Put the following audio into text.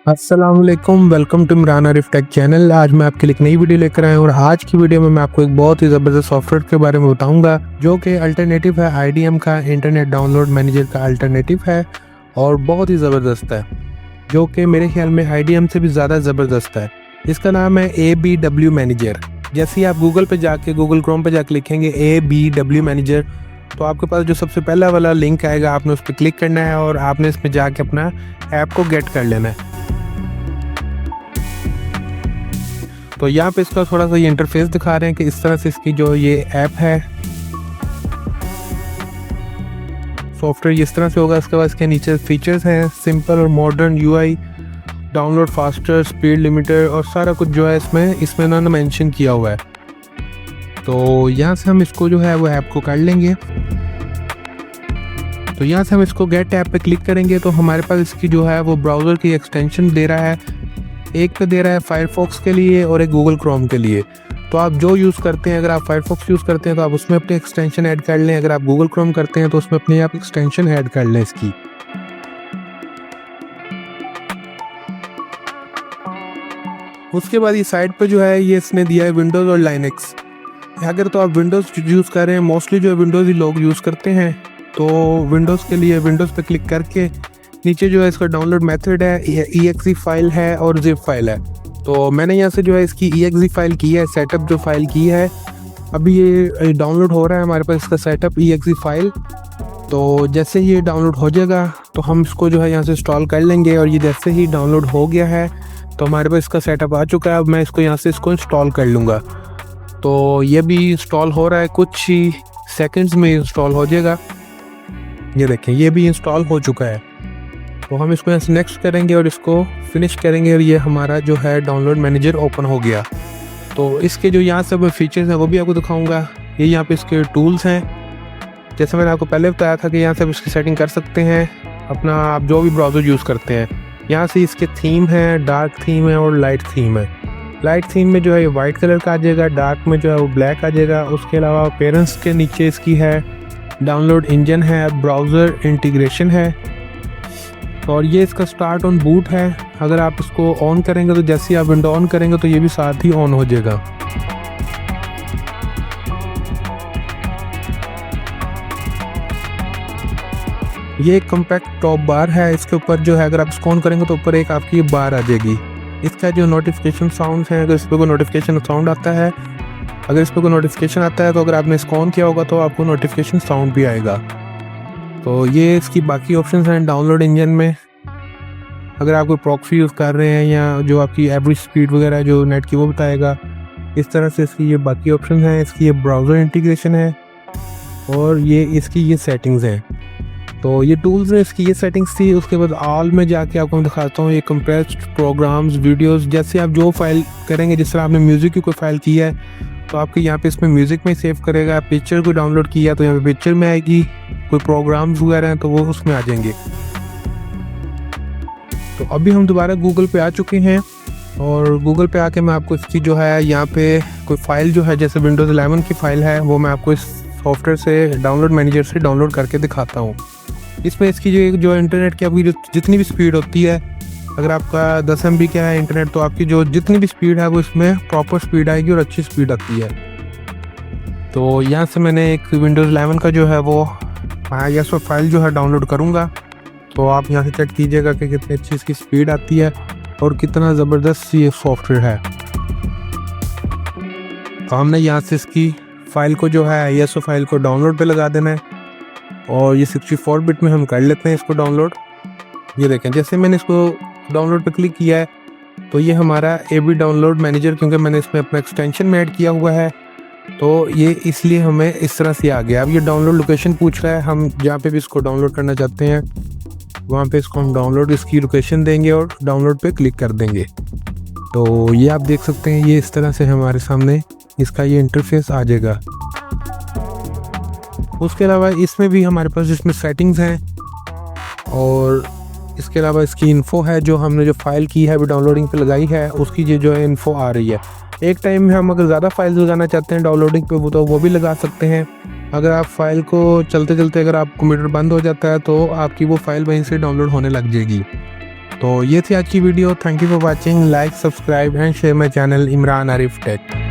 अस्सलामुअलैकुम, welcome to Imran Arif tech channel. आज मैं आपके लिए एक नई वीडियो लेकर आया हूँ और आज की वीडियो में मैं आपको एक बहुत ही ज़बरदस्त सॉफ्टवेयर के बारे में बताऊंगा जो कि अल्टरनेटिव है IDM का, इंटरनेट डाउनलोड मैनेजर का अल्टरनेटिव है और बहुत ही ज़बरदस्त है, जो कि मेरे ख्याल में IDM से भी ज़्यादा ज़बरदस्त है। इसका नाम है ABW मैनेजर। जैसे ही आप गूगल क्रोम पे जाके लिखेंगे ABW मैनेजर, तो आपके पास जो सबसे पहला वाला लिंक आएगा, आपने उस पर क्लिक करना है और आपने इसमें जाके अपना ऐप को गेट कर लेना है। तो यहाँ पे इसका थोड़ा सा ये इंटरफेस दिखा रहे हैं कि इस तरह से इसकी जो ये ऐप है, सॉफ्टवेयर इस तरह से होगा। इसके बाद इसके नीचे फीचर्स हैं, सिंपल और modern UI, download faster, speed limiter और सारा कुछ जो है इसमें उन्होंने मेंशन किया हुआ है। तो यहाँ से हम इसको जो है वो ऐप को कर लेंगे। तो यहाँ से हम इसको गेट ऐप पे क्लिक करेंगे तो हमारे पास इसकी जो है वो ब्राउज़र की एक्सटेंशन दे रहा है। एक पे दे रहा है फायरफॉक्स के लिए और एक गूगल क्रोम के लिए। तो आप जो यूज़ करते हैं, अगर आप फायरफॉक्स यूज़ करते हैं तो आप उसमें अपनी एक्सटेंशन ऐड कर लें, अगर आप गूगल क्रोम करते हैं तो उसमें अपनी आप एक्सटेंशन ऐड कर लें इसकी। उसके बाद ये साइड पे जो है ये इसने दिया है विंडोज़ और लाइनक्स। अगर तो आप विंडोज़ यूज़ कर रहे हैं, मोस्टली जो है विंडोज़ ही लोग यूज़ करते हैं, तो विंडोज़ के लिए विंडोज़ पे क्लिक करके नीचे जो है इसका डाउनलोड मेथड है, exe फाइल है और zip फाइल है। तो मैंने यहाँ से जो है इसकी exe फाइल की है, सेटअप जो फाइल की है। अभी ये डाउनलोड हो रहा है हमारे पास इसका सेटअप exe फाइल। तो जैसे ही ये डाउनलोड हो जाएगा तो हम इसको जो है यहाँ से इंस्टॉल कर लेंगे और ये जैसे ही डाउनलोड हो गया है तो हमारे पास इसका सेटअप आ चुका है। अब मैं इसको यहाँ से इंस्टॉल कर लूँगा। तो ये भी इंस्टॉल हो रहा है, कुछ ही सेकेंड्स में इंस्टॉल हो जाएगा। ये देखें, ये भी इंस्टॉल हो चुका है। तो हम इसको यहाँ से नेक्स्ट करेंगे और इसको फिनिश करेंगे और ये हमारा जो है डाउनलोड मैनेजर ओपन हो गया। तो इसके जो यहाँ सब फीचर्स हैं वो भी आपको दिखाऊंगा। ये यहाँ पे इसके टूल्स हैं, जैसे मैंने आपको पहले बताया था कि यहाँ से आप इसकी सेटिंग कर सकते हैं अपना, आप जो भी ब्राउज़र यूज़ करते हैं। यहाँ से इसके थीम है, डार्क थीम है और लाइट थीम है। लाइट थीम में जो है ये वाइट कलर का आ जाएगा, डार्क में जो है वो ब्लैक आ जाएगा। उसके अलावा पेरेंट्स के नीचे इसकी है डाउनलोड इंजन है, ब्राउज़र इंटीग्रेशन है और ये इसका स्टार्ट ऑन बूट है। अगर आप इसको ऑन करेंगे तो जैसे ही आप विंडो ऑन करेंगे तो ये भी साथ ही ऑन हो जाएगा। ये एक कॉम्पैक्ट टॉप बार है, इसके ऊपर जो है अगर आप इसको ऑन करेंगे तो ऊपर एक आपकी बार आ जाएगी। इसका जो नोटिफिकेशन साउंड है, अगर इस पर कोई नोटिफिकेशन साउंड आता है, अगर इस पर कोई नोटिफिकेशन आता है तो अगर आपने इसको ऑन किया होगा तो आपको नोटिफिकेशन साउंड भी आएगा। तो ये इसकी बाकी ऑप्शंस हैं डाउनलोड इंजन में। अगर आप कोई प्रॉक्सी यूज़ कर रहे हैं या जो आपकी एवरेज स्पीड वगैरह जो नेट की वो बताएगा, इस तरह से इसकी ये बाकी ऑप्शन हैं। इसकी ये ब्राउज़र इंटीग्रेशन है और ये इसकी ये सेटिंग्स हैं। तो ये टूल्स हैं, इसकी ये सेटिंग्स थी। उसके बाद ऑल में जाके आपको मैं दिखाता हूँ ये कंप्रेस्ड प्रोग्राम्स, वीडियोस। जैसे आप जो फाइल करेंगे, जिस तरह आपने म्यूज़िक की कोई फाइल की है तो आपके यहाँ पे इसमें म्यूज़िक में सेव करेगा। पिक्चर को डाउनलोड किया तो यहाँ पे पिक्चर में आएगी, कोई प्रोग्राम्स वगैरह हैं तो वो उसमें आ जाएंगे। तो अभी हम दोबारा गूगल पे आ चुके हैं और गूगल पे आके मैं आपको इसकी जो है यहाँ पे कोई फ़ाइल जो है, जैसे विंडोज़ 11 की फ़ाइल है, वो मैं आपको इस सॉफ्टवेयर से डाउनलोड मैनेजर से डाउनलोड करके दिखाता हूँ। इसमें इसकी जो इंटरनेट की आपकी जो जितनी भी स्पीड होती है, अगर आपका 10 MB का है इंटरनेट तो आपकी जो जितनी भी स्पीड है वो इसमें प्रॉपर स्पीड आएगी और अच्छी स्पीड आती है। तो यहाँ से मैंने एक विंडोज़ 11 का जो है वो ISO फाइल जो है डाउनलोड करूँगा। तो आप यहाँ से चेक कीजिएगा कि कितनी अच्छी इसकी स्पीड आती है और कितना ज़बरदस्त ये सॉफ्टवेयर है। तो हमने यहाँ से इसकी फ़ाइल को जो है ISO फाइल को डाउनलोड पे लगा देना है और ये 64 बिट में हम कर लेते हैं इसको डाउनलोड। ये देखें, जैसे मैंने इसको डाउनलोड पे क्लिक किया है तो ये हमारा AB डाउनलोड मैनेजर, क्योंकि मैंने इसमें अपना एक्सटेंशन में ऐड किया हुआ है तो ये इसलिए हमें इस तरह से आ गया। अब ये डाउनलोड लोकेशन पूछ रहा है, हम जहाँ पे भी इसको डाउनलोड करना चाहते हैं वहाँ पे इसको हम डाउनलोड इसकी लोकेशन देंगे और डाउनलोड पे क्लिक कर देंगे। तो ये आप देख सकते हैं, ये इस तरह से हमारे सामने इसका ये इंटरफेस आ जाएगा। उसके अलावा इसमें भी हमारे पास इसमें सेटिंग्स हैं और इसके अलावा इसकी इन्फो है, जो हमने जो फाइल की है अभी डाउनलोडिंग पे लगाई है उसकी ये जो है इन्फो आ रही है। एक टाइम में हम अगर ज़्यादा फाइल्स लगाना चाहते हैं डाउनलोडिंग पे वो भी लगा सकते हैं। अगर आप फाइल को चलते चलते अगर आप कंप्यूटर बंद हो जाता है तो आपकी वो फाइल वहीं से डाउनलोड होने लग जाएगी। तो ये थी आज की video. Thank you for watching. Like, subscribe and share my channel Imran Arif take.